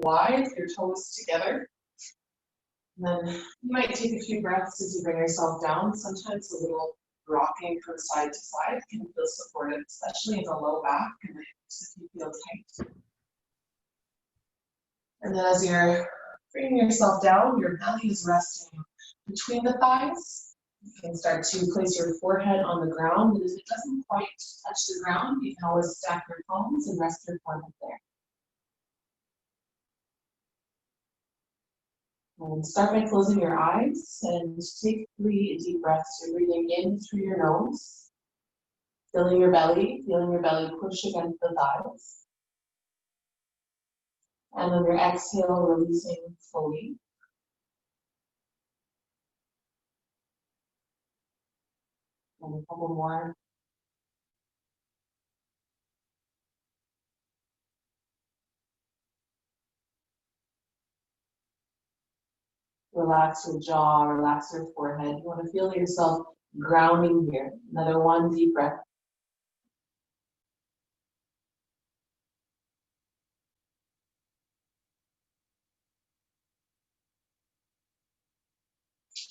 wide, your toes together. And then you might take a few breaths as you bring yourself down. Sometimes a little rocking from side to side can feel supportive, especially in the low back and the hips if you feel tight. And then as you're bringing yourself down, your belly is resting between the thighs. You can start to place your forehead on the ground, and if it doesn't quite touch the ground, you can always stack your palms and rest your forehead there. And start by closing your eyes and take 3 deep breaths. You're breathing in through your nose, feeling your belly push against the thighs. And on your exhale, releasing fully. And a couple more. Relax your jaw, relax your forehead. You want to feel yourself grounding here. Another 1 deep breath.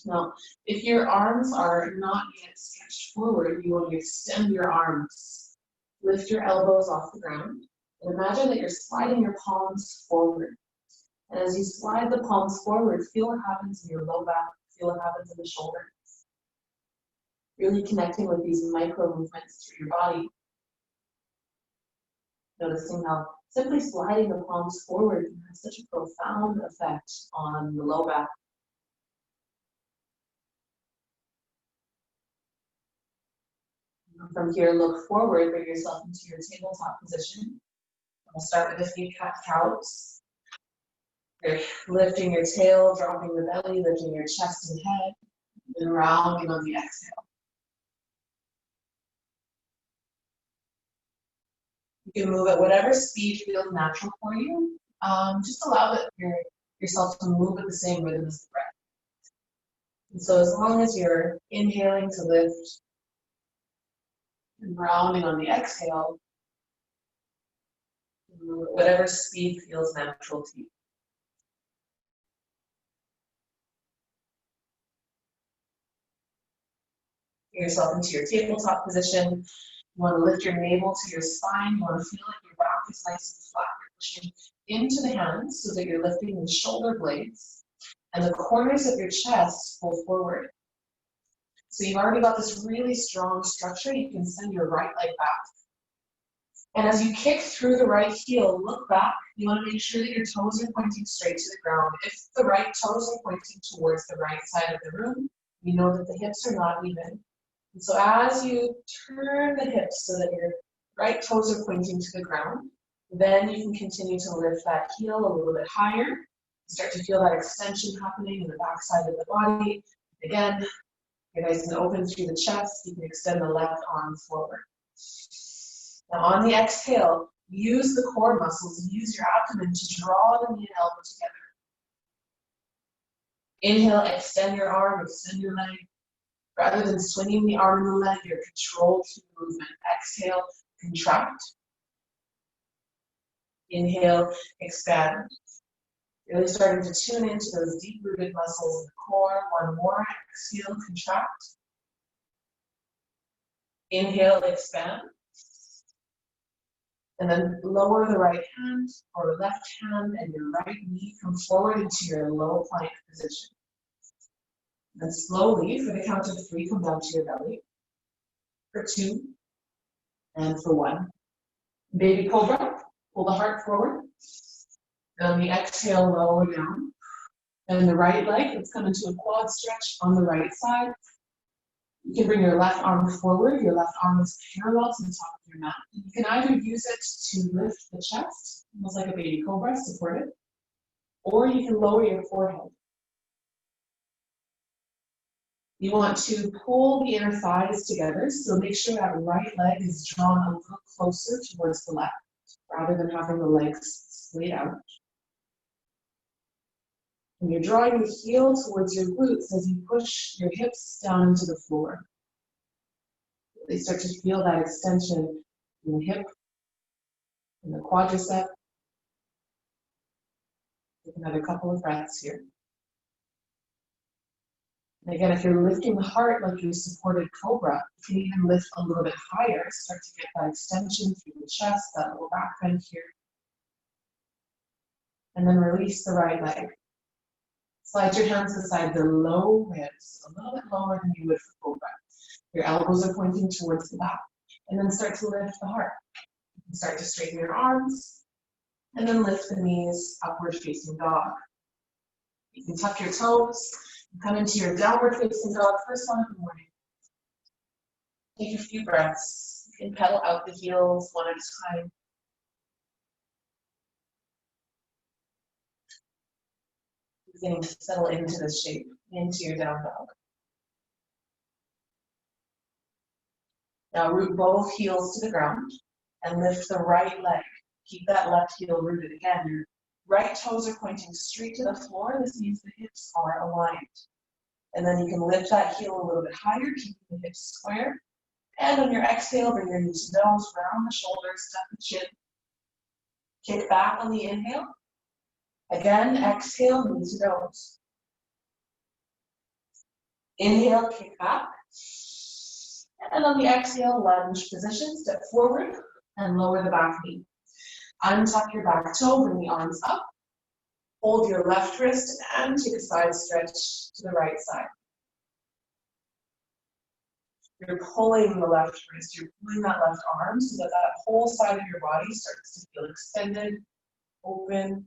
Now, if your arms are not yet stretched forward, you want to extend your arms. Lift your elbows off the ground. And imagine that you're sliding your palms forward. And as you slide the palms forward, feel what happens in your low back, feel what happens in the shoulders. Really connecting with these micro movements through your body. Noticing how simply sliding the palms forward can have such a profound effect on the low back. From here, look forward, bring yourself into your tabletop position. We'll start with a few cat-cows. You're lifting your tail, dropping the belly, lifting your chest and head, and rounding on the exhale. You can move at whatever speed feels natural for you. Just allow yourself to move at the same rhythm as the breath. And so as long as you're inhaling to lift and rounding on the exhale, move at whatever speed feels natural to you. Bring yourself into your tabletop position. You want to lift your navel to your spine. You want to feel like your back is nice and flat. You're pushing into the hands so that you're lifting the shoulder blades and the corners of your chest pull forward. So you've already got this really strong structure. You can send your right leg back. And as you kick through the right heel, look back. You want to make sure that your toes are pointing straight to the ground. If the right toes are pointing towards the right side of the room, you know that the hips are not even. And so as you turn the hips so that your right toes are pointing to the ground, then you can continue to lift that heel a little bit higher. You start to feel that extension happening in the back side of the body. Again, you're nice and open through the chest. You can extend the left arm forward. Now on the exhale, use the core muscles, use your abdomen to draw the knee and elbow together. Inhale, extend your arm, extend your leg. Rather than swinging the arm and the leg, you're controlled through the movement. Exhale, contract. Inhale, expand. Really starting to tune into those deep-rooted muscles in the core. 1 more, exhale, contract. Inhale, expand. And then lower the right hand or left hand and your right knee come forward into your low plank position. Then slowly, for the count of 3, come down to your belly. For 2, and for 1. Baby cobra, pull the heart forward. And on the exhale, lower down. And the right leg, let's come into a quad stretch on the right side. You can bring your left arm forward. Your left arm is parallel to the top of your mat. You can either use it to lift the chest, almost like a baby cobra, support it, or you can lower your forehead. You want to pull the inner thighs together, so make sure that right leg is drawn a little closer towards the left, rather than having the legs splayed out. And you're drawing the heel towards your glutes as you push your hips down into the floor. They start to feel that extension in the hip, in the quadricep, Take another couple of breaths here. And again, if you're lifting the heart like your supported cobra, you can even lift a little bit higher, start to get that extension through the chest, that little back bend here. And then release the right leg. Slide your hands beside the low ribs, a little bit lower than you would for cobra. Your elbows are pointing towards the back. And then start to lift the heart. Start to straighten your arms. And then lift the knees, upward facing dog. You can tuck your toes. Come into your downward facing dog, first one of the morning. Take a few breaths. You can pedal out the heels one at a time. Beginning to settle into this shape, into your down dog. Now root both heels to the ground and lift the right leg. Keep that left heel rooted. Again, your right toes are pointing straight to the floor. This means the hips are aligned. And then you can lift that heel a little bit higher, keeping the hips square. And on your exhale, bring your knee to nose, round the shoulders, tuck the chin. Kick back on the inhale. Again, exhale, knee to nose. Inhale, kick back. And on the exhale, lunge position, step forward and lower the back knee. Untuck your back toe, bring the arms up. Hold your left wrist and take a side stretch to the right side. You're pulling the left wrist, you're pulling that left arm so that that whole side of your body starts to feel extended, open.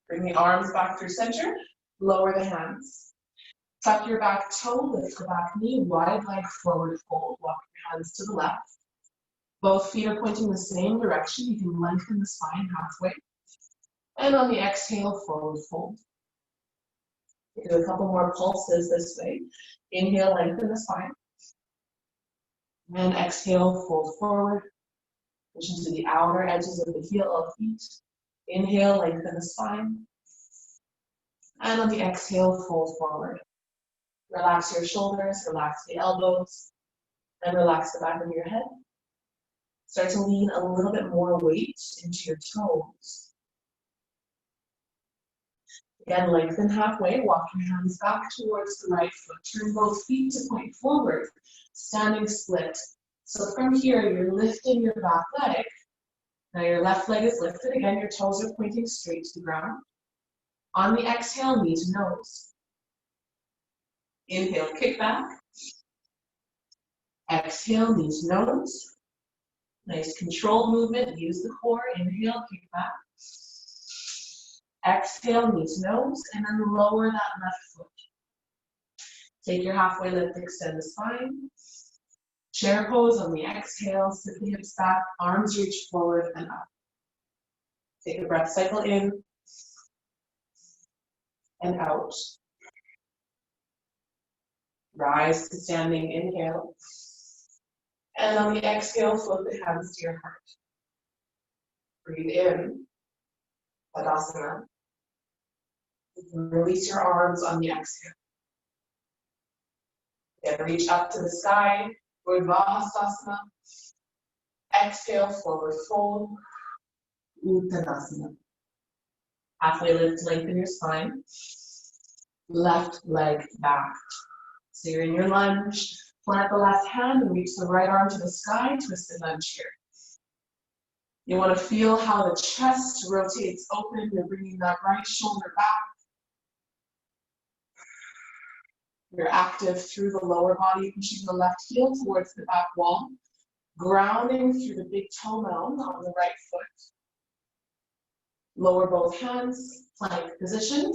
Bring the arms back through center, lower the hands. Tuck your back toe, lift the back knee, wide leg forward fold. Walk your hands to the left. Both feet are pointing the same direction. You can lengthen the spine halfway. And on the exhale, forward fold. Do a couple more pulses this way. Inhale, lengthen the spine. And exhale, fold forward. Push into the outer edges of the heel of feet. Inhale, lengthen the spine. And on the exhale, fold forward. Relax your shoulders, relax the elbows, and relax the back of your head. Start to lean a little bit more weight into your toes. Again, lengthen halfway, walk your hands back towards the right foot. Turn both feet to point forward, standing split. So from here, you're lifting your back leg. Now your left leg is lifted. Again, your toes are pointing straight to the ground. On the exhale, knee to nose. Inhale, kick back. Exhale, knee to nose. Nice controlled movement. Use the core. Inhale, kick back. Exhale, knee to nose, and then lower that left foot. Take your halfway lift, extend the spine. Chair pose on the exhale, sit the hips back, arms reach forward and up. Take a breath cycle in and out. Rise to standing, inhale. And on the exhale, float the hands to your heart. Breathe in, Tadasana. Release your arms on the exhale. Then reach up to the sky, Urdhva. Exhale, forward fold, Uttanasana. Halfway lift, lengthen your spine. Left leg back. So you're in your lunge. Plant the left hand and reach the right arm to the sky, twisted lunge here. You want to feel how the chest rotates open. You're bringing that right shoulder back. You're active through the lower body, pushing the left heel towards the back wall, grounding through the big toe mound on the right foot. Lower both hands, plank position.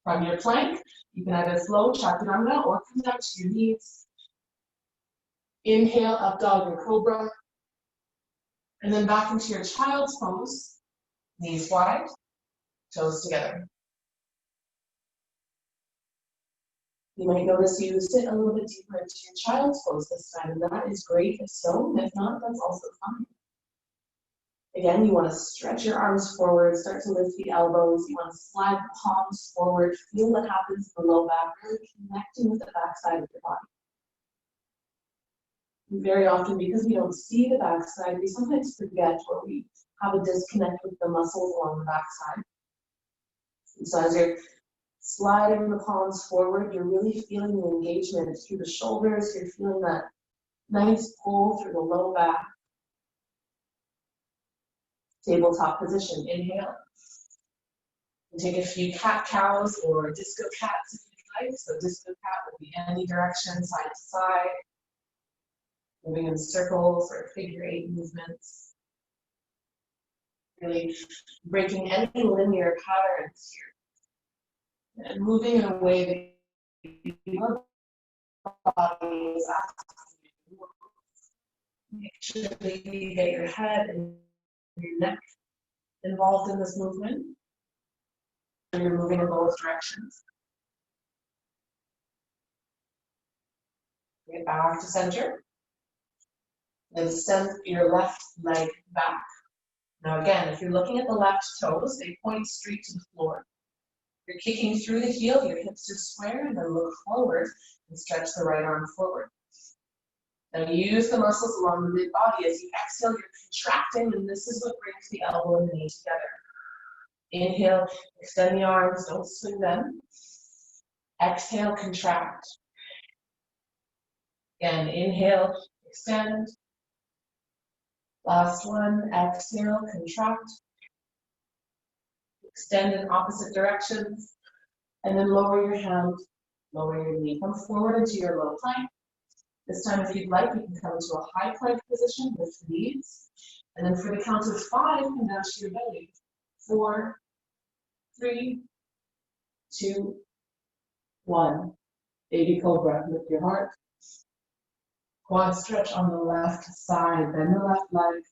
From your plank, you can either flow chaturanga or come down to your knees. Inhale, up dog or cobra. And then back into your child's pose. Knees wide, toes together. You might notice you sit a little bit deeper into your child's pose this time, and that is great if so, and if not, that's also fine. Again, you want to stretch your arms forward, start to lift the elbows, you want to slide the palms forward, feel what happens in the low back, really connecting with the back side of your body. And very often, because we don't see the back side, we sometimes forget, or we have a disconnect with the muscles along the backside. So as you're sliding the palms forward, you're really feeling the engagement through the shoulders. You're feeling that nice pull through the low back. Tabletop position, inhale. And take a few cat-cows or disco cats if you'd like. So disco cat will be any direction, side to side. Moving in circles or figure 8 movements. Really breaking any linear patterns here. And moving in a way that your body is asking you to move. Make sure that you get your head and your neck involved in this movement. And you're moving in both directions. Get back to center. Then send your left leg back. Now again, if you're looking at the left toes, they point straight to the floor. You're kicking through the heel, your hips are square, and then look forward and stretch the right arm forward. Now use the muscles along the mid-body. As you exhale, you're contracting, and this is what brings the elbow and the knee together. Inhale, extend the arms, don't swing them. Exhale, contract. Again, inhale, extend. Last one, exhale, contract. Extend in opposite directions. And then lower your hand, lower your knee. Come forward into your low plank. This time, if you'd like, you can come into a high plank position with the knees. And then for the count of 5, come down to your belly. 4, 3, 2, 1. Baby cobra, lift your heart. Quad stretch on the left side, bend the left leg,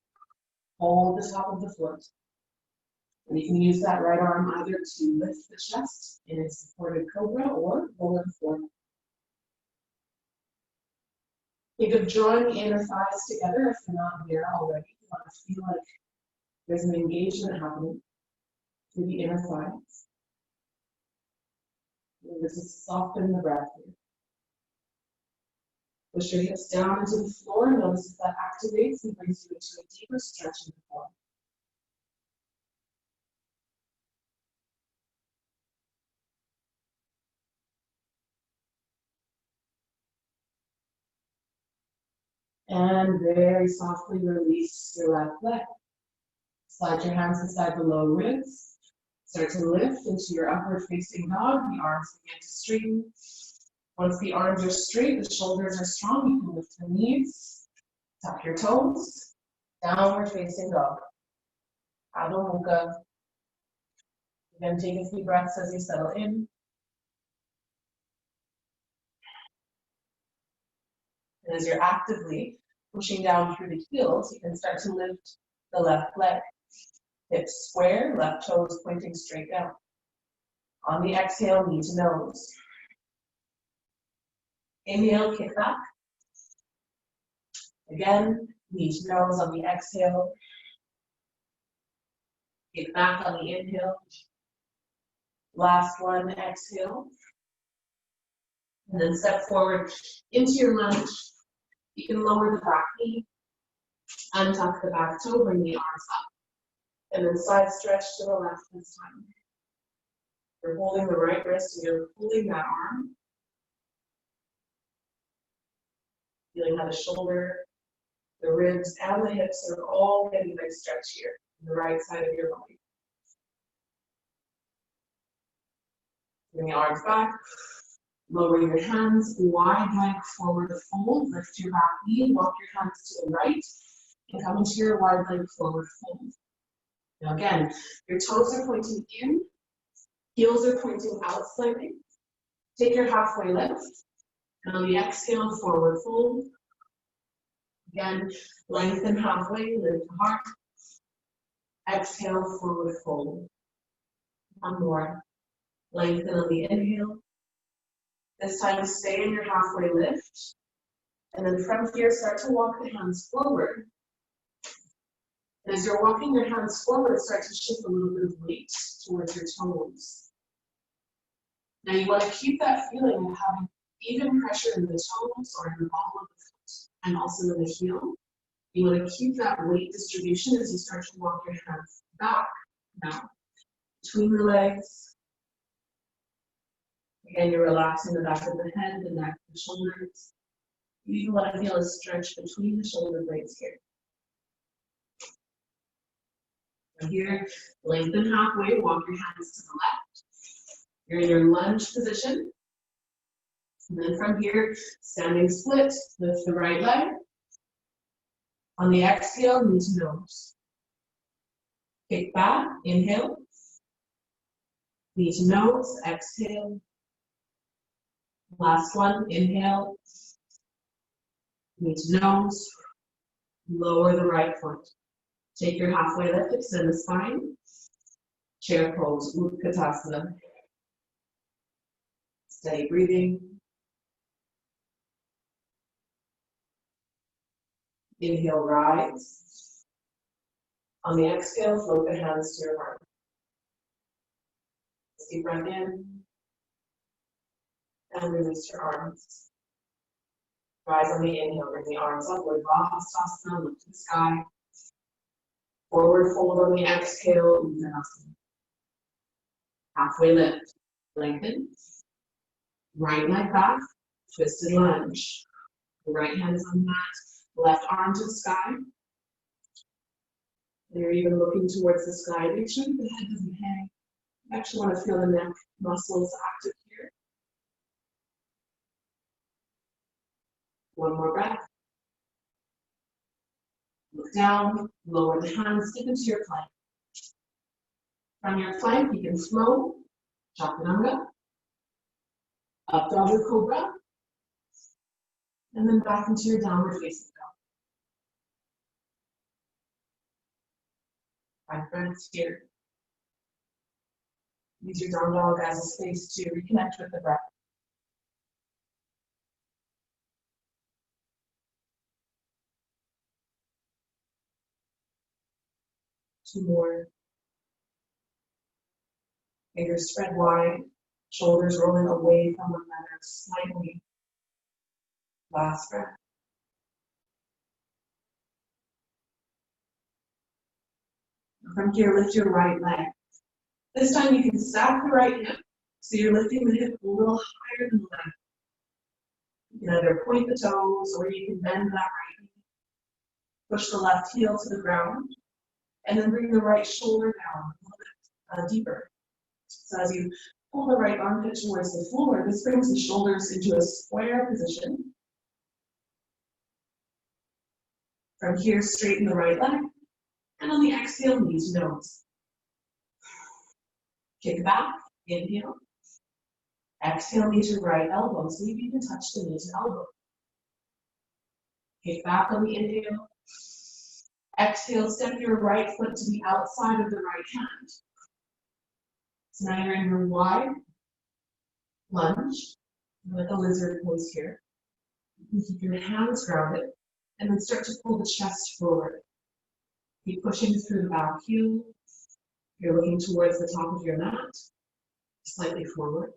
hold the top of the foot. And you can use that right arm either to lift the chest in a supported cobra or roll it forward. Think of drawing the inner thighs together if you're not there already. You want to feel like there's an engagement happening through the inner thighs. And this is soften the breath here. Push your hips down into the floor. Notice if that activates and brings you into a deeper stretch in the floor. And very softly release your left leg. Slide your hands inside the low ribs. Start to lift into your upward facing dog. The arms begin to straighten. Once the arms are straight, the shoulders are strong, you can lift the knees, tuck your toes, downward facing dog. Adho Mukha. Again, take a few breaths as you settle in. And as you're actively pushing down through the heels, you can start to lift the left leg. Hips square, left toes pointing straight down. On the exhale, knee to nose. Inhale, kick back. Again, knee to nose on the exhale. Kick back on the inhale. Last one, exhale. And then step forward into your lunge. You can lower the back knee, untuck the back toe, bring the arms up. And then side stretch to the left this time. You're holding the right wrist and you're pulling that arm. Feeling how the shoulder, the ribs, and the hips are all getting a nice stretch here on the right side of your body. Bring the arms back. Lower your hands, wide leg forward fold. Lift your back knee, walk your hands to the right, and come into your wide leg forward fold. Now again, your toes are pointing in, heels are pointing out slightly. Take your halfway lift, and on the exhale, forward fold. Again, lengthen halfway, lift the heart. Exhale, forward fold. One more. Lengthen on the inhale. This time, stay in your halfway lift. And then from here, start to walk the hands forward. And as you're walking your hands forward, start to shift a little bit of weight towards your toes. Now you want to keep that feeling of having even pressure in the toes or in the ball of the foot, and also in the heel. You want to keep that weight distribution as you start to walk your hands back now, between the legs. Again, you're relaxing the back of the head, the neck, the shoulders. You even want to feel a stretch between the shoulder blades here. From here, lengthen halfway, walk your hands to the left. You're in your lunge position. And then from here, standing split, lift the right leg. On the exhale, knee to nose. Kick back, inhale. Knee to nose, exhale. Last one, inhale. Knee to nose. Lower the right foot. Take your halfway lift, extend the spine. Chair pose, Utkatasana. Steady breathing. Inhale, rise. On the exhale, float the hands to your heart. Deep breath in. And release your arms. Rise on the inhale, bring the arms upward, Vahastasana, look to the sky. Forward fold on the exhale, Uttanasana. Halfway lift, lengthen. Right leg back, twisted lunge. The right hand is on the mat, left arm to the sky. And you're even looking towards the sky. Make sure the head doesn't hang. You actually want to feel the neck muscles active here. One more breath. Look down, lower the hands, step into your plank. From your plank, you can flow, Chaturanga, up dog or cobra, and then back into your downward facing dog. 5 breaths here. Use your down dog as a space to reconnect with the breath. 2 more. Fingers spread wide, shoulders rolling away from one another slightly. Last breath. From here, lift your right leg. This time you can stack the right hip, so you're lifting the hip a little higher than the leg. You can either point the toes, or you can bend that right knee. Push the left heel to the ground, and then bring the right shoulder down a little bit deeper. So as you pull the right armpit towards the floor, this brings the shoulders into a square position. From here, straighten the right leg, and on the exhale, knee to nose. Kick back, inhale. Exhale, knee to right elbow, so you can touch the knee to elbow. Kick back on the inhale. Exhale, step your right foot to the outside of the right hand. So now you're in your wide lunge with a lizard pose here. You can keep your hands grounded and then start to pull the chest forward. Keep pushing through the back heel. You're looking towards the top of your mat, slightly forward.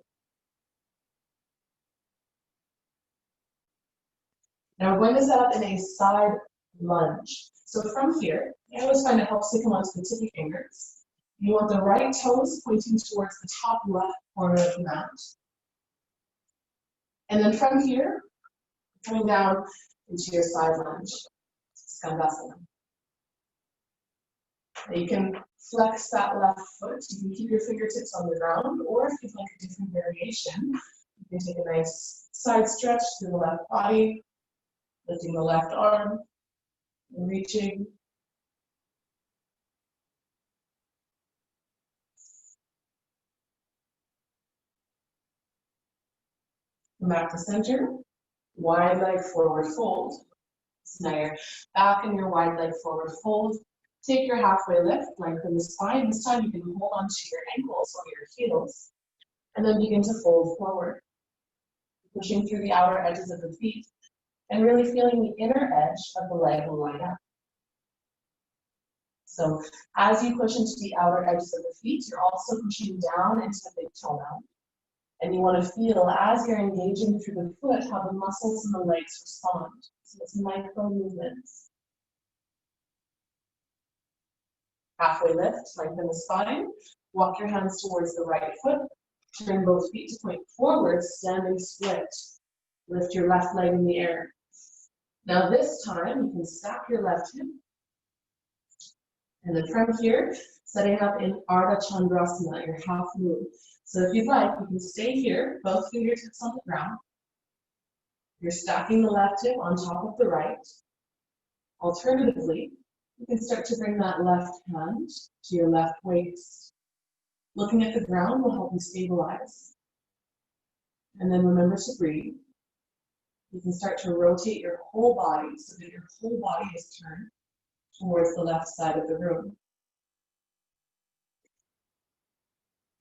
Now we're going to set up in a side lunge. So from here, I always find it helps to come onto the tippy fingers. You want the right toes pointing towards the top left corner of the mat. And then from here, coming down into your side lunge, Skandasana. You can flex that left foot. You can keep your fingertips on the ground, or if you'd like a different variation, you can take a nice side stretch through the left body, lifting the left arm, and reaching. Come back to center, wide leg forward fold. So now you're back in your wide leg forward fold. Take your halfway lift, lengthen the spine. This time you can hold on to your ankles or your heels, and then begin to fold forward. Pushing through the outer edges of the feet, and really feeling the inner edge of the leg line up. So as you push into the outer edges of the feet, you're also pushing down into the big toe mound. And you want to feel, as you're engaging through the foot, how the muscles in the legs respond. So it's micro movements. Halfway lift, lengthen the spine. Walk your hands towards the right foot. Turn both feet to point forward, standing split. Lift your left leg in the air. Now this time, you can stack your left hip. And then from here, setting up in Ardha Chandrasana, your half moon. So if you'd like, you can stay here, both fingertips on the ground. You're stacking the left hip on top of the right. Alternatively, you can start to bring that left hand to your left waist. Looking at the ground will help you stabilize. And then remember to breathe. You can start to rotate your whole body so that your whole body is turned towards the left side of the room.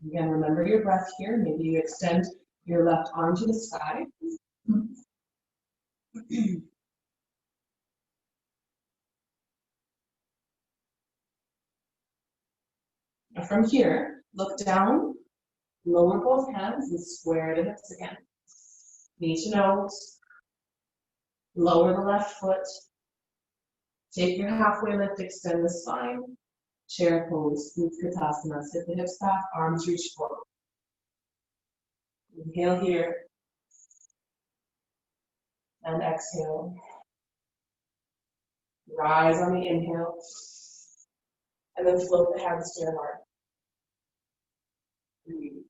Again, remember your breath here. Maybe you extend your left arm to the sky. Now from here, look down, lower both hands and square the hips again. Knee to nose. Lower the left foot. Take your halfway lift, extend the spine. Chair pose, Utkatasana. Sit the hips back, arms reach forward. Inhale here. And exhale. Rise on the inhale. And then float the hands to your heart. Breathe.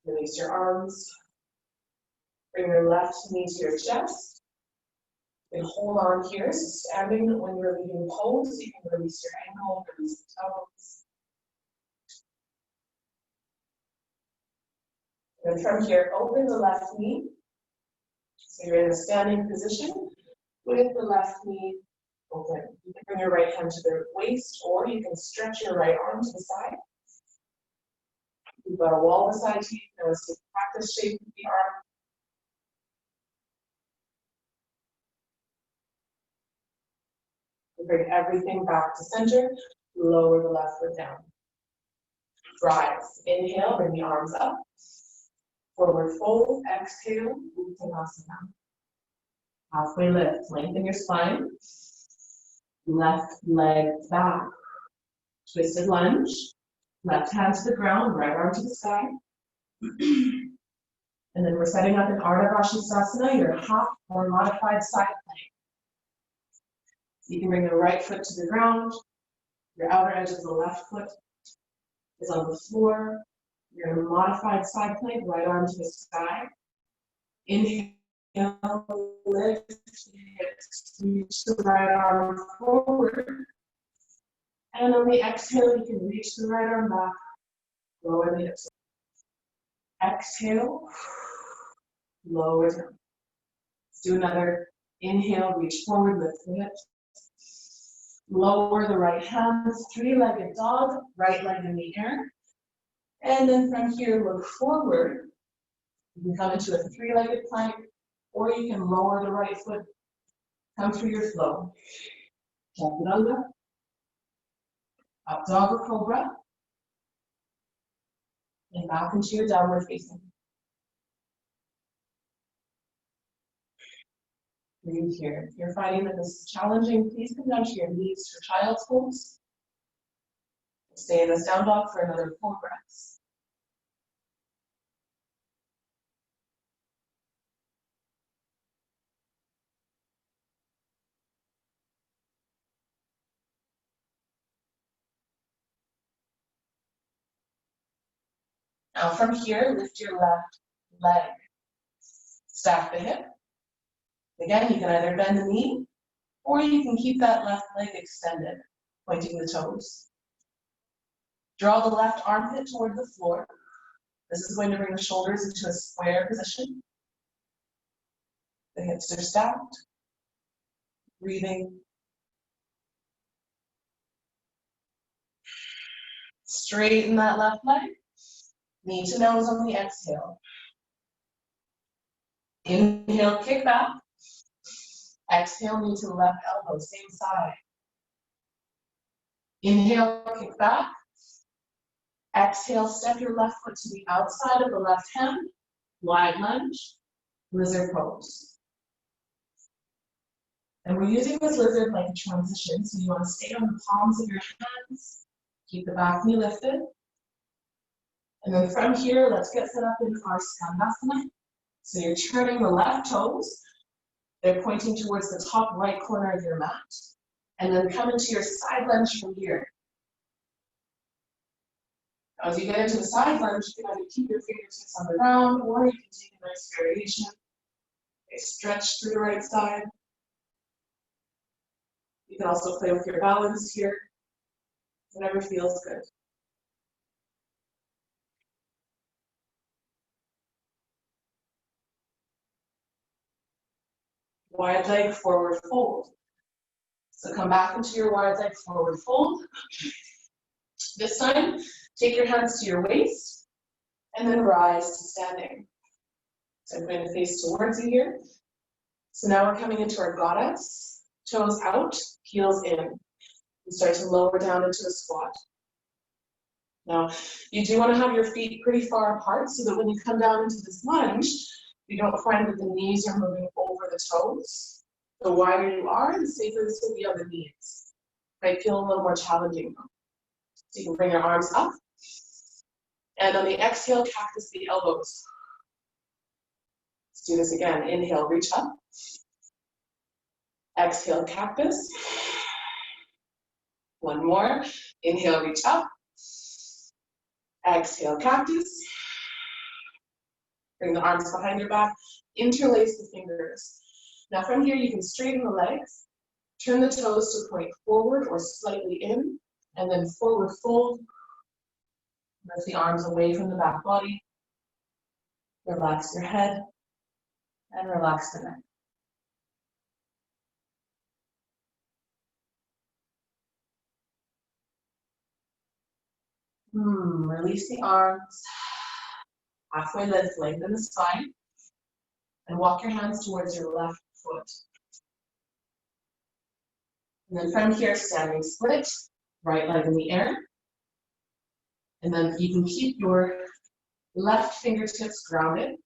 Release your arms. Bring your left knee to your chest. And hold on here. So standing when you're leaving pose, you can release your ankle, release the toes. And from here, open the left knee. So you're in a standing position with the left knee open. You can bring your right hand to the waist, or you can stretch your right arm to the side. You've got a wall beside you. Notice the practice shape of the arm. Bring everything back to center. Lower the left foot down. Rise. Inhale, bring the arms up. Forward fold. Exhale. Uttanasana. Halfway lift. Lengthen your spine. Left leg back. Twisted lunge. Left hand to the ground. Right arm to the sky. And then we're setting up in Ardha Vashisthasana, your half or modified side plank. You can bring the right foot to the ground. Your outer edge of the left foot is on the floor. You're in a modified side plank, right arm to the sky. Inhale, lift the hips, reach the right arm forward. And on the exhale, you can reach the right arm back, lower the hips. Exhale, lower down. Let's do another. Inhale, reach forward, lift the hips. Lower the right hand, three-legged dog, right leg in the air. And then from here, look forward. You can come into a three-legged plank, or you can lower the right foot, come through your flow. Chaturanga, up dog or cobra, and back into your downward facing. Breathe here. If you're finding that this is challenging, please come down to your knees for child's pose. Stay in this down dog for another 4 breaths. Now from here, lift your left leg. Stack the hip. Again, you can either bend the knee, or you can keep that left leg extended, pointing the toes. Draw the left armpit toward the floor. This is going to bring the shoulders into a square position. The hips are stacked. Breathing. Straighten that left leg. Knee to nose on the exhale. Inhale, kick back. Exhale, knee to the left elbow, same side. Inhale, kick back. Exhale, step your left foot to the outside of the left hand. Wide lunge, lizard pose. And we're using this lizard like a transition, so you want to stay on the palms of your hands, keep the back knee lifted. And then from here, let's get set up in our Skandasana. So you're turning the left toes, they're pointing towards the top right corner of your mat. And then come into your side lunge from here. Now, as you get into the side lunge, you can either keep your fingertips on the ground, or you can take a nice variation. Okay, stretch through the right side. You can also play with your balance here, whatever feels good. Wide leg forward fold. So come back into your wide leg forward fold. This time, take your hands to your waist and then rise to standing. So I'm going to face towards you here. So now we're coming into our goddess. Toes out, heels in. And start to lower down into a squat. Now, you do want to have your feet pretty far apart so that when you come down into this lunge, you don't find that the knees are moving over the toes. The wider you are, the safer this will be on the knees. Might feel a little more challenging though. So you can bring your arms up. And on the exhale, cactus the elbows. Let's do this again. Inhale, reach up. Exhale, cactus. One more. Inhale, reach up. Exhale, cactus. Bring the arms behind your back. Interlace the fingers. Now from here, you can straighten the legs. Turn the toes to point forward or slightly in. And then forward fold. Lift the arms away from the back body. Relax your head. And relax the neck. Release the arms. Halfway lift, lengthen the spine. And walk your hands towards your left foot. And then from here, standing split, right leg in the air. And then you can keep your left fingertips grounded.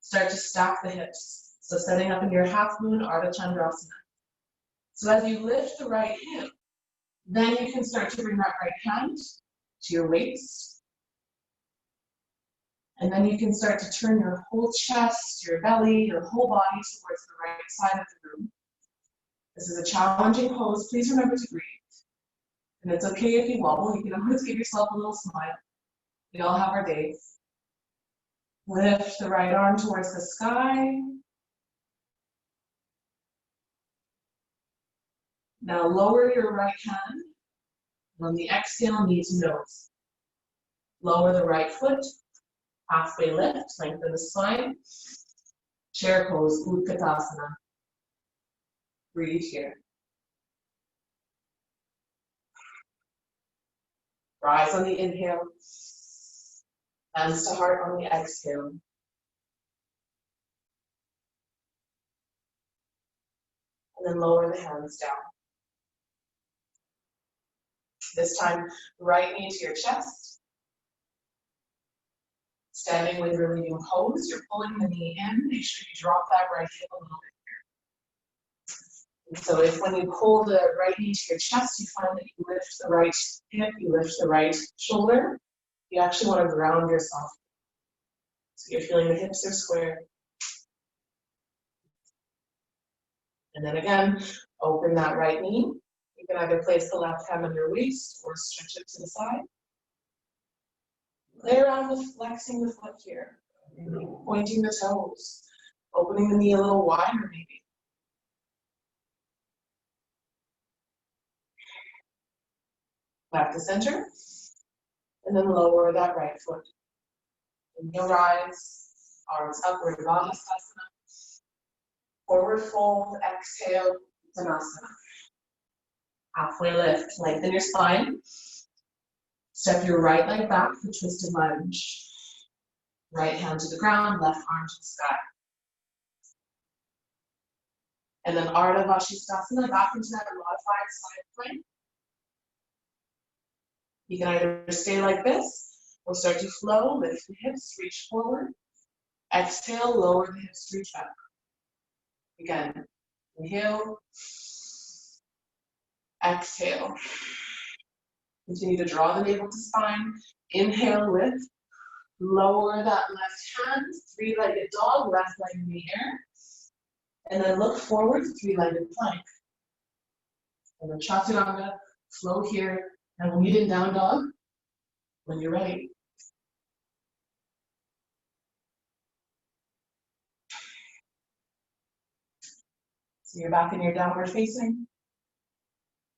Start to stack the hips. So setting up in your half moon Ardha Chandrasana. So as you lift the right hip, then you can start to bring that right hand to your waist. And then you can start to turn your whole chest, your belly, your whole body towards the right side of the room. This is a challenging pose. Please remember to breathe. And it's okay if you wobble. You can always give yourself a little smile. We all have our days. Lift the right arm towards the sky. Now lower your right hand. On the exhale, knee to nose. Lower the right foot. Halfway lift, lengthen the spine. Chair pose, Utkatasana. Breathe here. Rise on the inhale. Hands to heart on the exhale. And then lower the hands down. This time, right knee to your chest. Standing with your leading pose, you're pulling the knee in. Make sure you drop that right hip a little bit here. And so if when you pull the right knee to your chest, you find that you lift the right hip, you lift the right shoulder, you actually want to ground yourself. So you're feeling the hips are square. And then again, open that right knee. You can either place the left hand on your waist or stretch it to the side. Play around with flexing the foot here, pointing the toes, opening the knee a little wider maybe. Back to center, and then lower that right foot. Inhale, rise, arms upward, Uttanasana. Forward fold, exhale, Uttanasana. Halfway lift, lengthen your spine. Step your right leg back for twisted lunge. Right hand to the ground, left arm to the sky. And then Ardha Vashisthasana, back into that modified side plank. You can either stay like this, or start to flow, lift the hips, reach forward. Exhale, lower the hips, reach back. Again, Inhale. Exhale. Continue to draw the navel to spine. Inhale, lift. Lower that left hand, three-legged dog, left leg in the air. And then look forward, three-legged plank. And then chaturanga, flow here, and lead in down dog when you're ready. So you're back in your downward facing.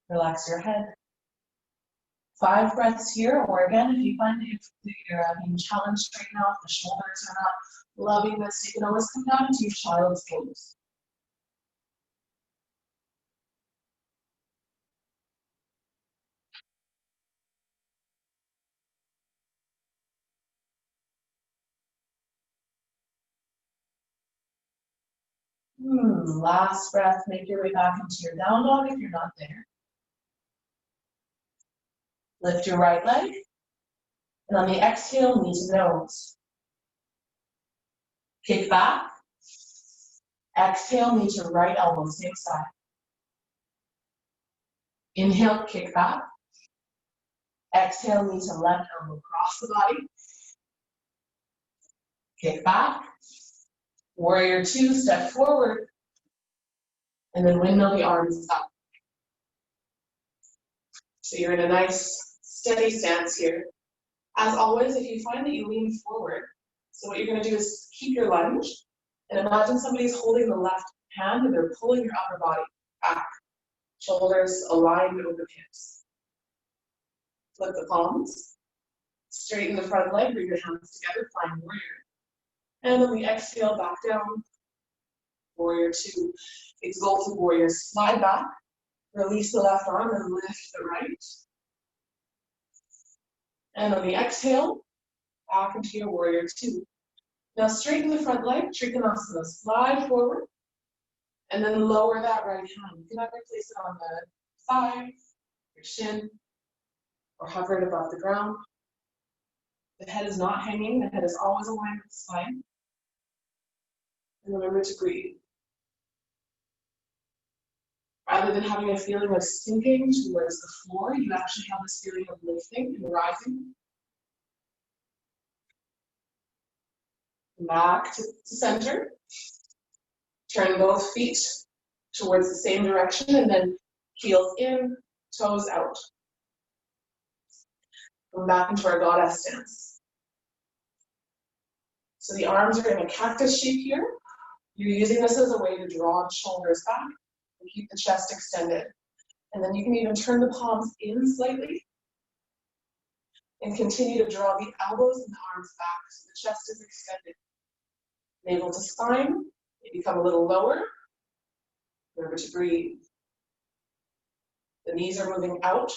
Relax your head. 5 breaths here, or again, if you find that you're being challenged right now, if the shoulders are not loving this, you can always come down into your child's pose. Last breath, make your way back into your down dog if you're not there. Lift your right leg, and on the exhale, knee to nose. Kick back. Exhale, knee to right elbow, same side. Inhale, kick back. Exhale, knee to left elbow, cross the body. Kick back. Warrior 2, step forward. And then windmill the arms up. So you're in a nice, steady stance here. As always, if you find that you lean forward, so what you're going to do is keep your lunge, and imagine somebody's holding the left hand and they're pulling your upper body back. Shoulders aligned over the hips. Flip the palms. Straighten the front leg, bring your hands together, flying warrior. And then we exhale back down. Warrior 2. Exalted warrior. Slide back. Release the left arm and lift the right. And on the exhale, back into your warrior 2. Now straighten the front leg, Trikonasana. Slide forward. And then lower that right hand. You can either place it on the thigh, your shin, or hover it above the ground. The head is not hanging. The head is always aligned with the spine. And remember to breathe. Rather than having a feeling of sinking towards the floor, you actually have this feeling of lifting and rising. Back to center. Turn both feet towards the same direction and then heels in, toes out. Come back into our goddess stance. So the arms are in a cactus shape here. You're using this as a way to draw the shoulders back and keep the chest extended. And then you can even turn the palms in slightly and continue to draw the elbows and the arms back so the chest is extended. Navel to spine, you become a little lower. Remember to breathe. The knees are moving out.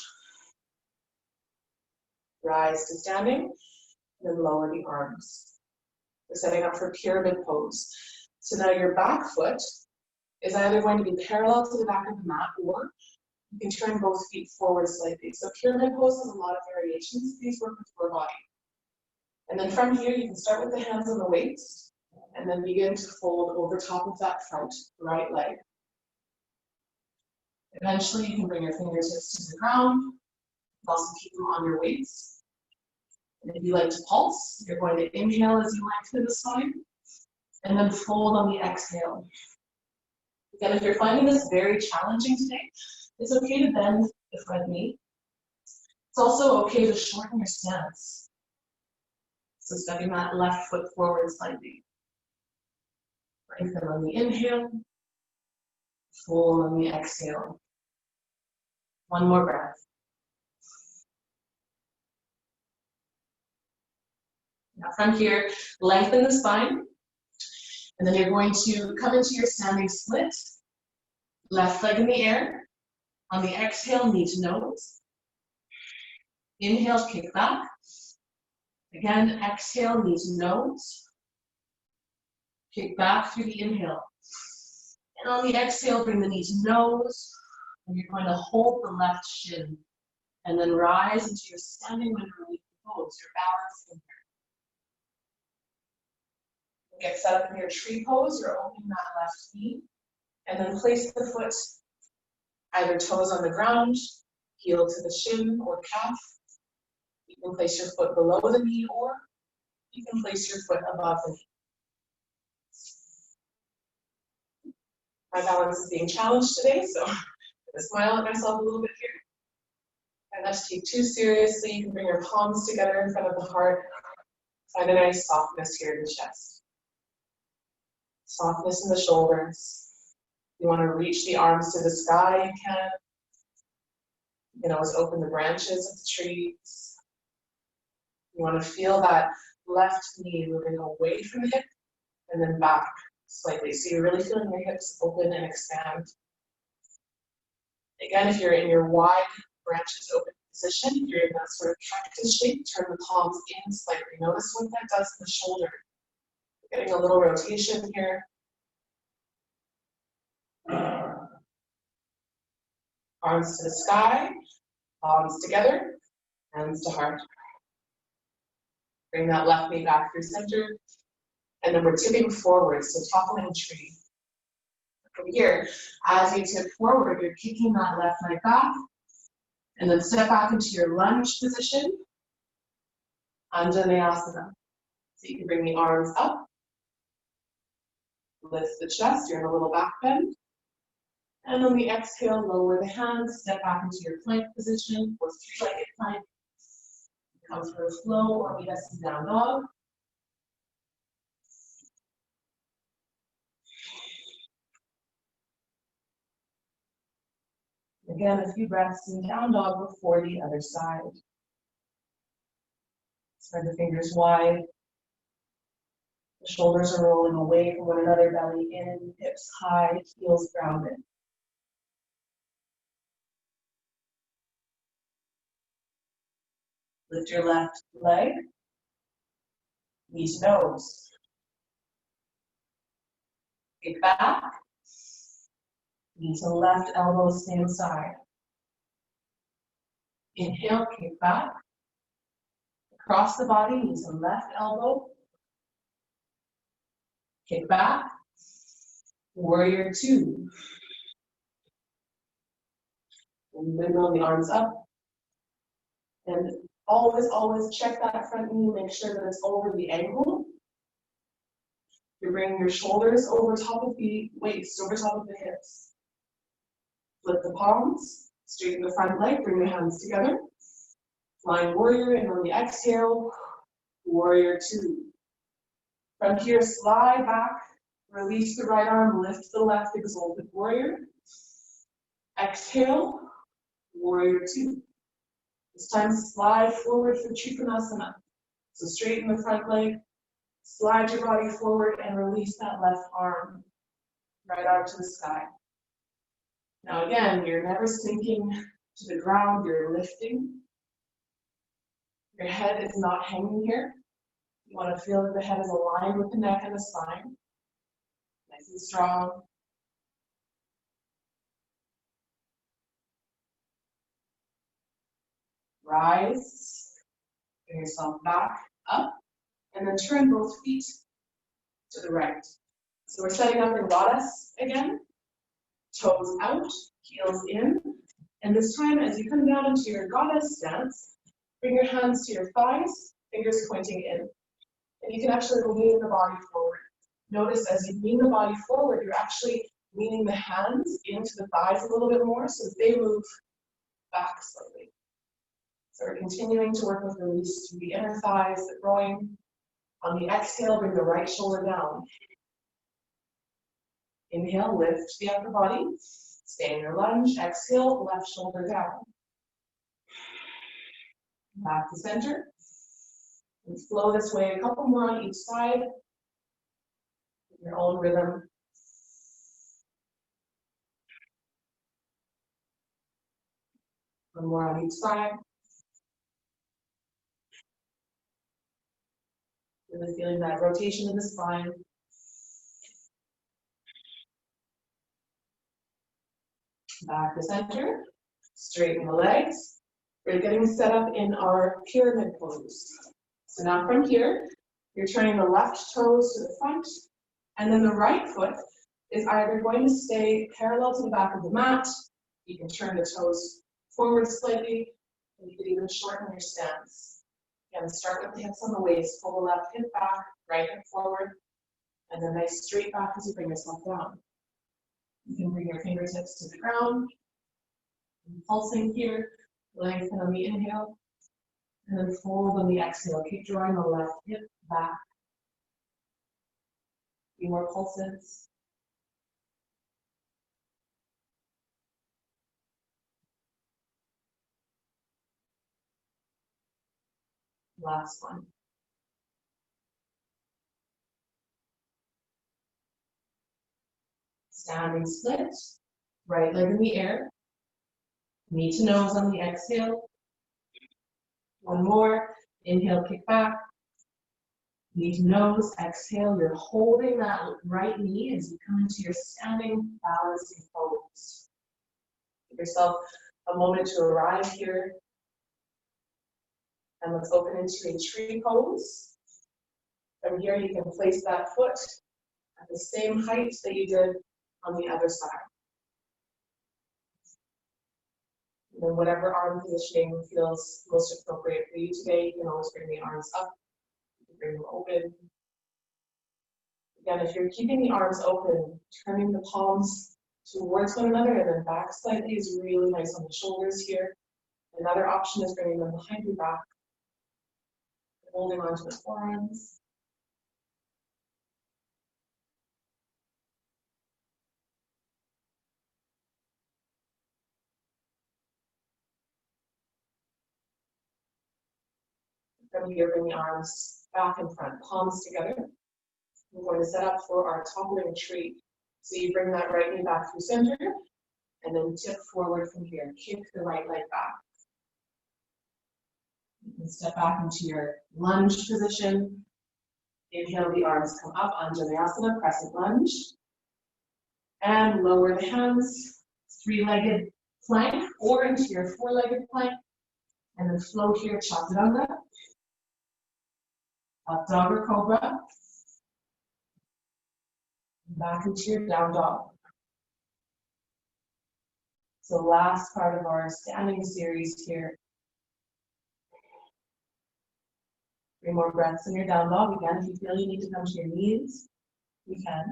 Rise to standing, then lower the arms. We're setting up for pyramid pose. So now your back foot is either going to be parallel to the back of the mat, or you can turn both feet forward slightly. So pyramid pose has a lot of variations. These work with your body. And then from here, you can start with the hands on the waist, and then begin to fold over top of that front right leg. Eventually, you can bring your fingertips to the ground. You can also keep them on your waist. And if you like to pulse, you're going to inhale as you lengthen the spine, and then fold on the exhale. Again, if you're finding this very challenging today, it's okay to bend the front knee. It's also okay to shorten your stance. So stepping that left foot forward slightly. Lengthen on the inhale, fold on the exhale. One more breath. Now from here, lengthen the spine, and then you're going to come into your standing split. Left leg in the air. On the exhale, knee to nose. Inhale, kick back. Again, exhale, knee to nose. Kick back through the inhale. And on the exhale, bring the knee to nose. And you're going to hold the left shin. And then rise into your standing wind relief pose, your balance in here. Get set up in your tree pose. You're opening that left knee. And then place the foot, either toes on the ground, heel to the shin or calf. You can place your foot below the knee, or you can place your foot above the knee. My balance is being challenged today, so I'm going to smile at myself a little bit here. And not to take too seriously, you can bring your palms together in front of the heart. Find a nice softness here in the chest. Softness in the shoulders. You want to reach the arms to the sky, you can. You can always open the branches of the trees. You want to feel that left knee moving away from the hip and then back slightly. So you're really feeling your hips open and expand. Again, if you're in your wide branches open position, you're in that sort of cactus shape, turn the palms in slightly. Notice what that does to the shoulder. Getting a little rotation here. Arms to the sky, palms together, hands to heart. Bring that left knee back through center. And then we're tipping forward, so toppling tree. From here, as you tip forward, you're kicking that left leg back. And then step back into your lunge position. Anjaneyasana. So you can bring the arms up. Lift the chest, you're in a little back bend. And on the exhale, lower the hands, step back into your plank position or three-legged plank. Come through a flow or meet us in down dog. Again, a few breaths in down dog before the other side. Spread the fingers wide. The shoulders are rolling away from one another, belly in, hips high, heels grounded. Lift your left leg, knee to nose. Kick back, knee to left elbow, same side. Inhale, kick back. Across the body, knee to left elbow. Kick back. Warrior two. And wiggle the arms up. And always check that front knee, make sure that it's over the ankle. You're bringing your shoulders over top of the waist, over top of the hips. Flip the palms, straighten the front leg, bring your hands together. Flying warrior, and on the exhale, warrior two. From here, slide back, release the right arm, lift the left, exalted warrior. Exhale, warrior two. This time, slide forward for Trikonasana. So straighten the front leg, slide your body forward, and release that left arm. Right arm to the sky. Now again, you're never sinking to the ground, you're lifting. Your head is not hanging here. You want to feel that the head is aligned with the neck and the spine. Nice and strong. Rise, bring yourself back up, and then turn both feet to the right. So we're setting up in Goddess again. Toes out, heels in. And this time, as you come down into your Goddess stance, bring your hands to your thighs, fingers pointing in. And you can actually lean the body forward. Notice as you lean the body forward, you're actually leaning the hands into the thighs a little bit more so that they move back slightly. So we're continuing to work with release through the inner thighs, the groin. On the exhale, bring the right shoulder down. Inhale, lift the upper body. Stay in your lunge. Exhale, left shoulder down. Back to center. And flow this way, a couple more on each side. Your own rhythm. One more on each side. Really feeling that rotation of the spine. Back to center. Straighten the legs. We're getting set up in our pyramid pose. So now from here, you're turning the left toes to the front, and then the right foot is either going to stay parallel to the back of the mat. You can turn the toes forward slightly, and you can even shorten your stance. Again, start with the hips on the waist, pull the left hip back, right hip forward, and then nice straight back as you bring yourself down. You can bring your fingertips to the ground, pulsing here, lengthen on the inhale, and then fold on the exhale. Keep drawing the left hip back. A few more pulses. Last one. Standing split, right leg in the air, knee to nose on the exhale. One more, inhale, kick back, knee to nose, exhale. You're holding that right knee as you come into your standing balancing pose. Give yourself a moment to arrive here. And let's open into a tree pose. From here, you can place that foot at the same height that you did on the other side. And then whatever arm positioning feels most appropriate for you today, you can always bring the arms up, you can bring them open. Again, if you're keeping the arms open, turning the palms towards one another and then back slightly is really nice on the shoulders here. Another option is bringing them behind your back, holding onto the forearms. From here, bring the arms back and front, palms together. We're going to set up for our toppling tree. So you bring that right knee back through center, and then tip forward from here. Kick the right leg back. You can step back into your lunge position. Inhale, the arms come up, Anjaneyasana, crescent lunge. And lower the hands, three-legged plank, or into your four-legged plank. And then float here, Chaturanga. Up dog or cobra. Back into your down dog. So last part of our standing series here. 3 more breaths in your down dog. Again, if you feel you need to come to your knees, you can.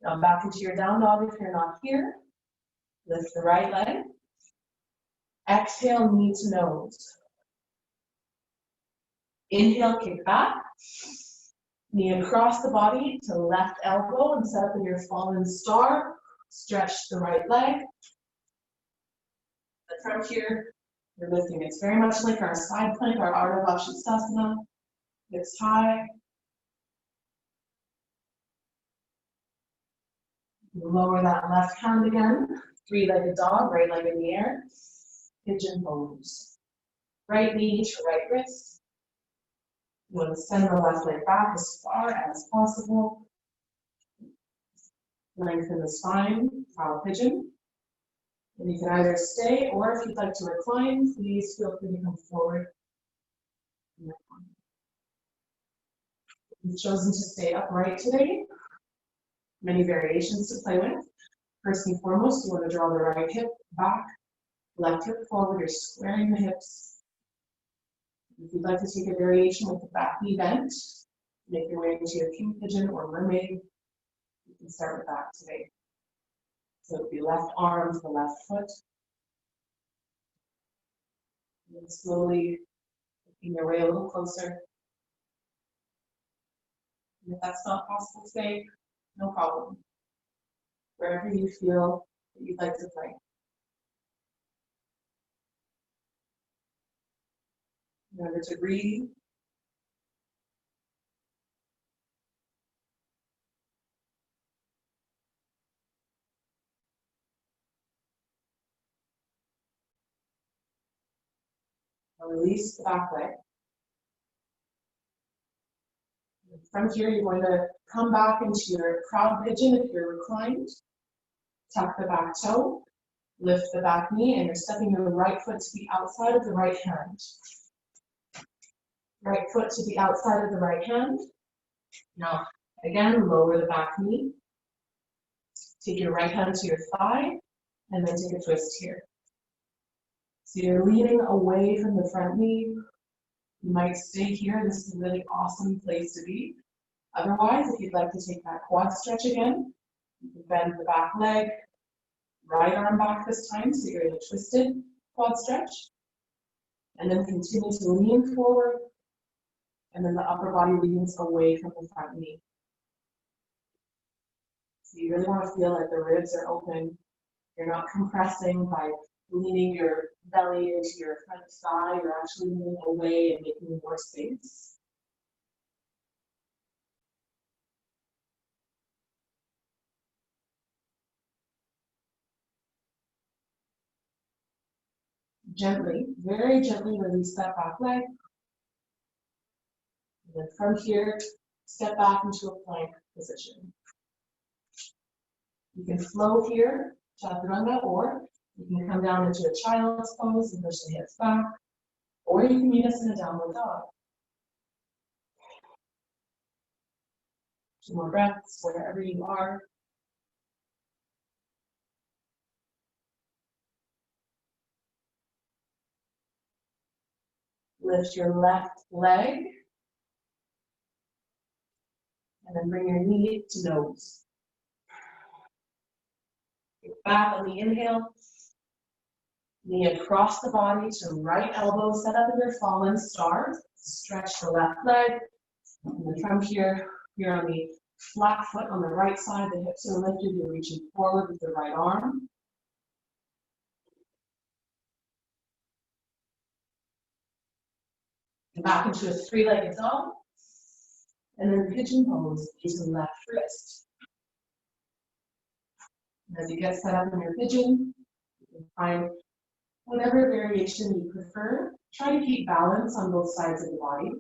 Now back into your down dog if you're not here. Lift the right leg. Exhale, knee to nose. Inhale, kick back. Knee across the body to left elbow and set up in your fallen star. Stretch the right leg. And from here, you're lifting. It's very much like our side plank, our Ardha Vashisthasana. Hips high. Lower that left hand again. Three-legged dog, right leg in the air. Pigeon pose. Right knee to right wrist. You want to send the left leg back as far as possible. Lengthen the spine, cow pigeon. And you can either stay, or if you'd like to recline, please feel free to come forward. You've chosen to stay upright today. Many variations to play with. First and foremost, you want to draw the right hip back, left hip forward. You're squaring the hips. If you'd like to take a variation with the back knee bent, make your way into your king pigeon or mermaid. You can start with that today. So it would be left arm to the left foot. And then slowly making your way a little closer. And if that's not possible today, no problem. Wherever you feel that you'd like to play. Remember to breathe. Now release the back leg. From here, you're going to come back into your proud pigeon if you're reclined. Tuck the back toe. Lift the back knee and you're stepping your right foot to the outside of the right hand. Right foot to the outside of the right hand. Now, again, lower the back knee. Take your right hand to your thigh and then take a twist here. So you're leaning away from the front knee. You might stay here. This is a really awesome place to be. Otherwise, if you'd like to take that quad stretch again, you can bend the back leg, right arm back this time, so you're in a twisted quad stretch. And then continue to lean forward, and then the upper body leans away from the front knee. So you really want to feel like the ribs are open. You're not compressing by leaning your belly into your front thigh. You're actually leaning away and making more space. Gently, very gently release that back leg. And then from here, step back into a plank position. You can flow here, chaturanga, or you can come down into a child's pose and push the hips back, or you can meet us in a downward dog. 2 more breaths wherever you are. Lift your left leg, and then bring your knee to nose. Back on the inhale, knee across the body to right elbow, set up in your fallen star. Stretch the left leg, and then from here, you're on the flat foot on the right side, the hips are lifted, you're reaching forward with the right arm. And back into a 3-legged dog, and then pigeon pose using left wrist. As you get set up in your pigeon, you can find whatever variation you prefer. Try to keep balance on both sides of the body.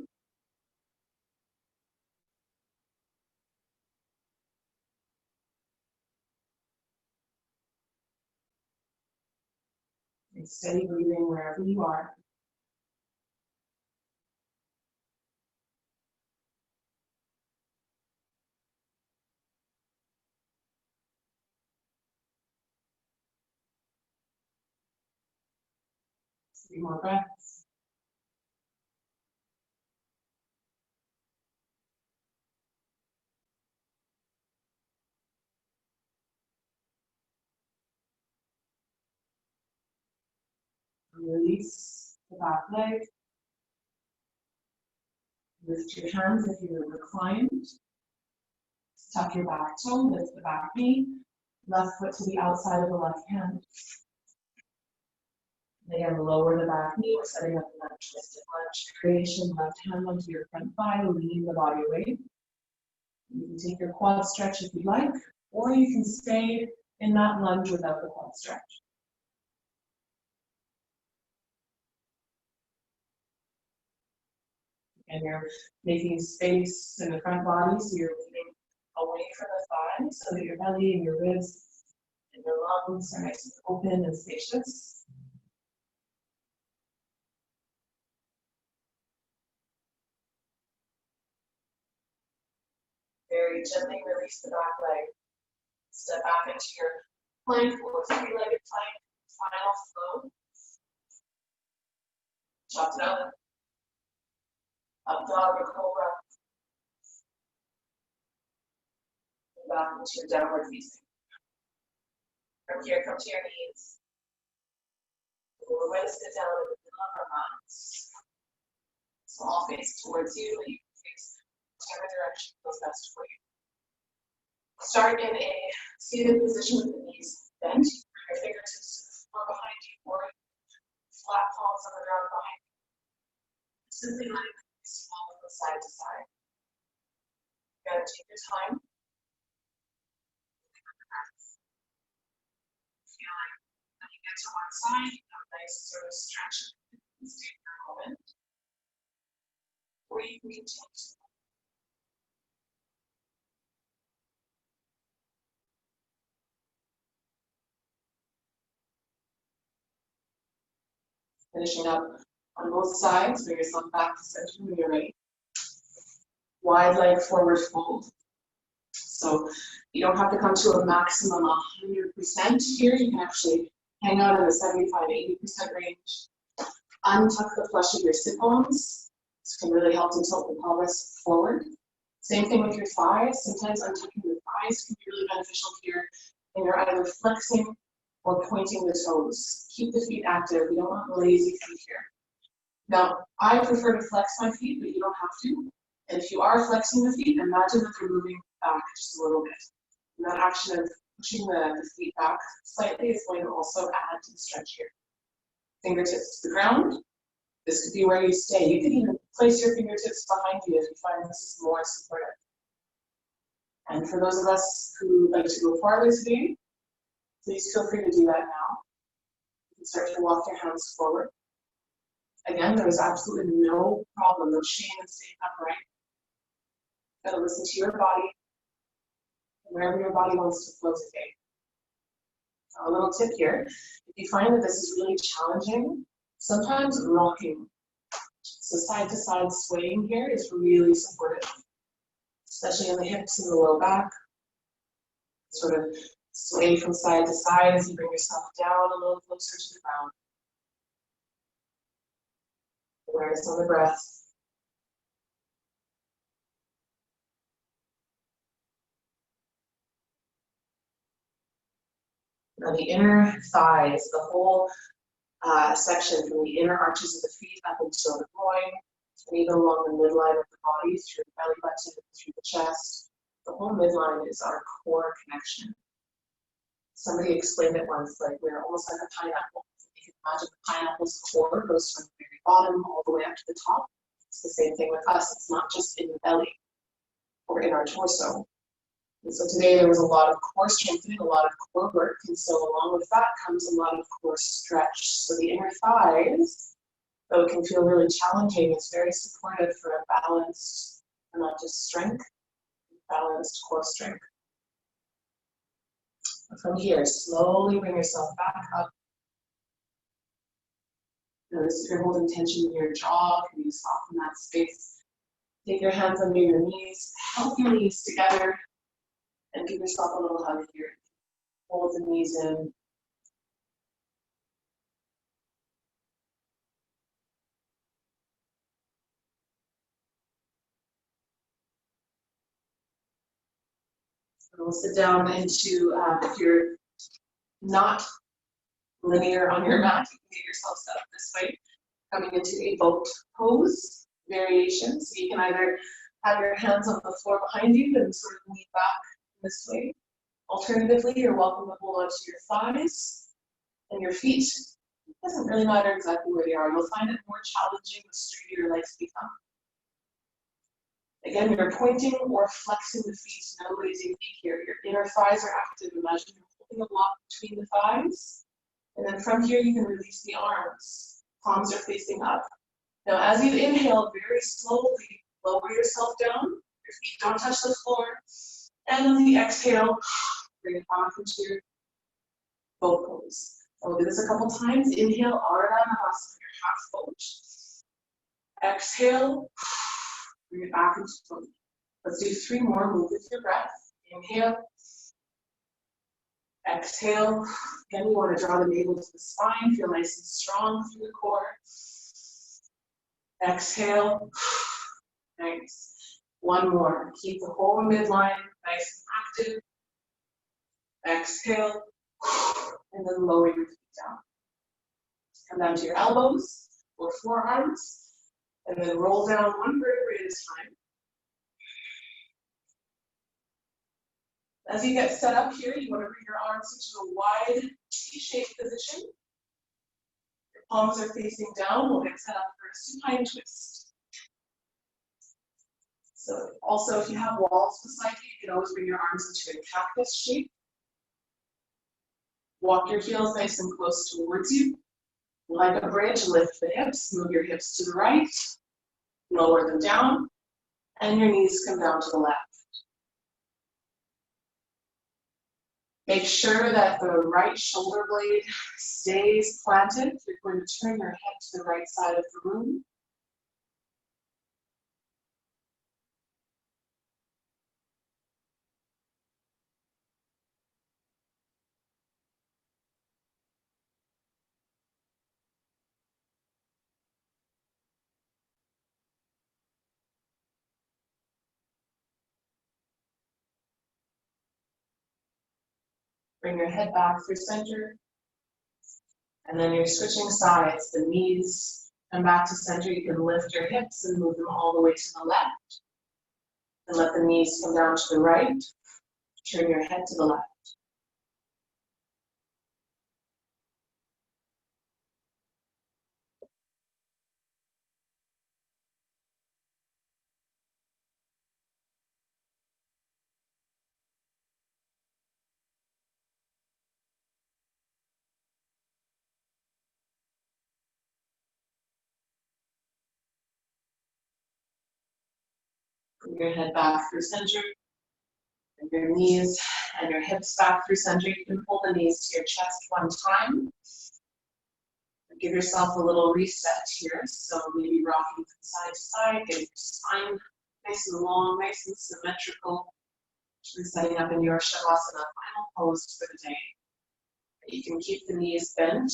And steady breathing wherever you are. Three more breaths. Release the back leg. Lift your hands if you're reclined. Tuck your back toe, lift the back knee. Left foot to the outside of the left hand. And again, lower the back knee. We're setting up that twisted lunge variation. Left hand onto your front thigh, lean the body away. You can take your quad stretch if you'd like, or you can stay in that lunge without the quad stretch. And you're making space in the front body, so you're leaning away from the thigh, so that your belly and your ribs and your lungs are nice and open and spacious. Very gently release the back leg. Step back into your plank or 3-legged plank. Final flow. Chaturanga. Up dog or cobra. And back into your downward facing. From here, come to your knees. We're going to sit down in the middle of our mats. Small face towards you, and you can face whichever direction feels best for you. Start in a seated position with the knees bent. Bring your fingertips to the floor behind you, or flat palms on the ground behind you. Simply letting the knees fall from side to side. You gotta take your time. Feel like when you get to one side, you have a nice sort of stretch and stay for a moment. Or you can continue to Finishing up on both sides, bring yourself back to center when you're ready. Wide leg forward fold. So you don't have to come to a maximum 100% here. You can actually hang out in the 75-80% range. Untuck the flesh of your sit bones. This can really help to tilt the pelvis forward. Same thing with your thighs. Sometimes untucking the thighs can be really beneficial here. And you're either flexing or pointing the toes. Keep the feet active. We don't want lazy feet here. Now, I prefer to flex my feet, but you don't have to. And if you are flexing the feet, imagine that they're moving back just a little bit. And that action of pushing the feet back slightly is going to also add to the stretch here. Fingertips to the ground. This could be where you stay. You could even place your fingertips behind you if you find this is more supportive. And for those of us who like to go farther today, please feel free to do that now. You can start to walk your hands forward. Again, there is absolutely no problem, no shame in staying upright. You've got to listen to your body and wherever your body wants to flow today. A little tip here, if you find that this is really challenging, sometimes rocking, so side to side swaying here is really supportive, especially in the hips and the low back. Sort of sway from side to side as you bring yourself down a little closer to the ground. Awareness on the breath. Now the inner thighs, the whole section from the inner arches of the feet up until the groin, and even along the midline of the body, through the belly button, through the chest. The whole midline is our core connection. Somebody explained it once, like we're almost like a pineapple. You can imagine the pineapple's core goes from the very bottom all the way up to the top. It's the same thing with us. It's not just in the belly or in our torso. And so today there was a lot of core strengthening, a lot of core work, and so along with that comes a lot of core stretch. So the inner thighs, though it can feel really challenging, it's very supportive for a balanced, and not just strength, balanced core strength. From here, slowly bring yourself back up. Notice if you're holding tension in your jaw, can you soften that space? Take your hands under your knees, help your knees together, and give yourself a little hug here. Hold the knees in. And we'll sit down into, if you're not linear on your mat, you can get yourself set up this way, coming into a boat pose variation. So you can either have your hands on the floor behind you and sort of lean back this way. Alternatively, you're welcome to hold onto your thighs and your feet. It doesn't really matter exactly where they are. You'll find it more challenging the straighter your legs become. Again, you're pointing or flexing the feet, no lazy feet here. Your inner thighs are active. Imagine you're holding a block between the thighs. And then from here, you can release the arms. Palms are facing up. Now, as you inhale, very slowly lower yourself down. Your feet don't touch the floor. And on the exhale, bring it back into your boat pose. So we'll do this a couple times. Inhale, Ardha Navasana, your half boat. Exhale, bring it back into boat. Let's do 3 more. Move with your breath. Inhale. Exhale. Again, we want to draw the navel to the spine. Feel nice and strong through the core. Exhale. Nice. 1 more. Keep the whole midline nice and active. Exhale. And then lower your feet down. Come down to your elbows or forearms. And then roll down 1 vertebrae at a time. As you get set up here, you want to bring your arms into a wide T-shaped position. Your palms are facing down. We'll get set up for a supine twist. So also, if you have walls beside you, you can always bring your arms into a cactus shape. Walk your heels nice and close towards you. Like a bridge, lift the hips, move your hips to the right, lower them down, and your knees come down to the left. Make sure that the right shoulder blade stays planted. You're going to turn your head to the right side of the room. Bring your head back through center. And then you're switching sides. The knees come back to center. You can lift your hips and move them all the way to the left. And let the knees come down to the right. Turn your head to the left. Bring your head back through center. Bring your knees and your hips back through center. You can pull the knees to your chest one time. Give yourself a little reset here. So maybe rocking from side to side, getting your spine nice and long, nice and symmetrical. And setting up in your Shavasana final pose for the day. You can keep the knees bent.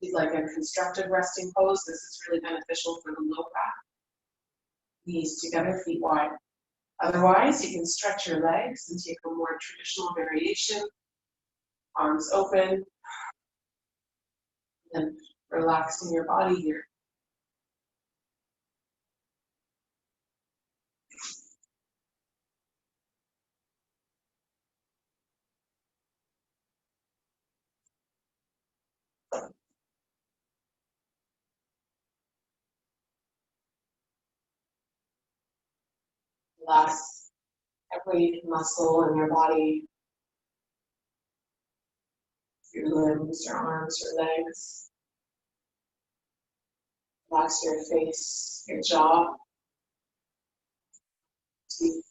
It's like a constructive resting pose. This is really beneficial for the low back. Knees together, feet wide. Otherwise, you can stretch your legs and take a more traditional variation. Arms open. And relaxing your body here. Relax every muscle in your body. Your limbs, your arms, your legs. Relax your face, your jaw, teeth.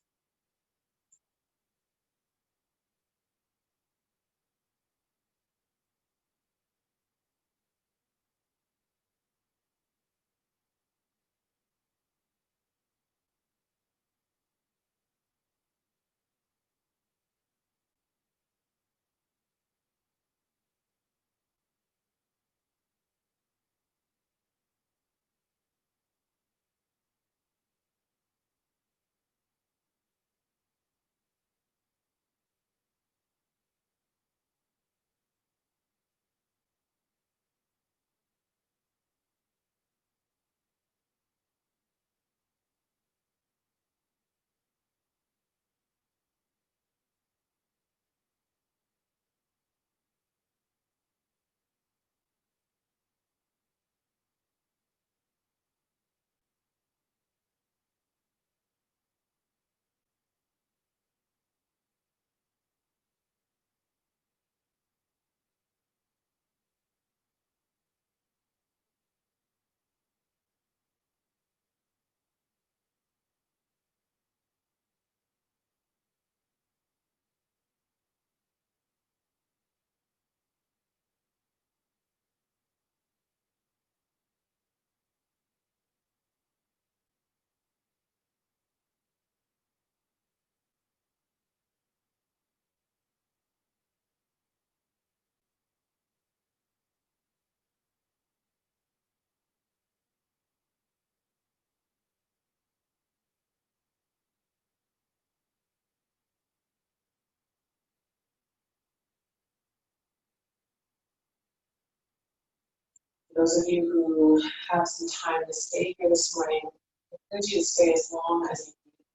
For those of you who have some time to stay here this morning, I encourage you to stay as long as you need.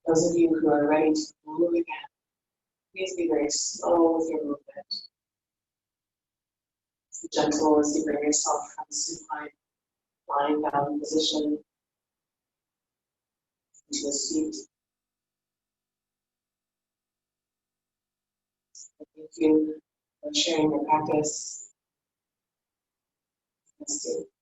Those of you who are ready to move again, please be very slow with your movement. Be gentle as you bring yourself from supine, lying down position into a seat. Thank you for sharing your practice. Namaste.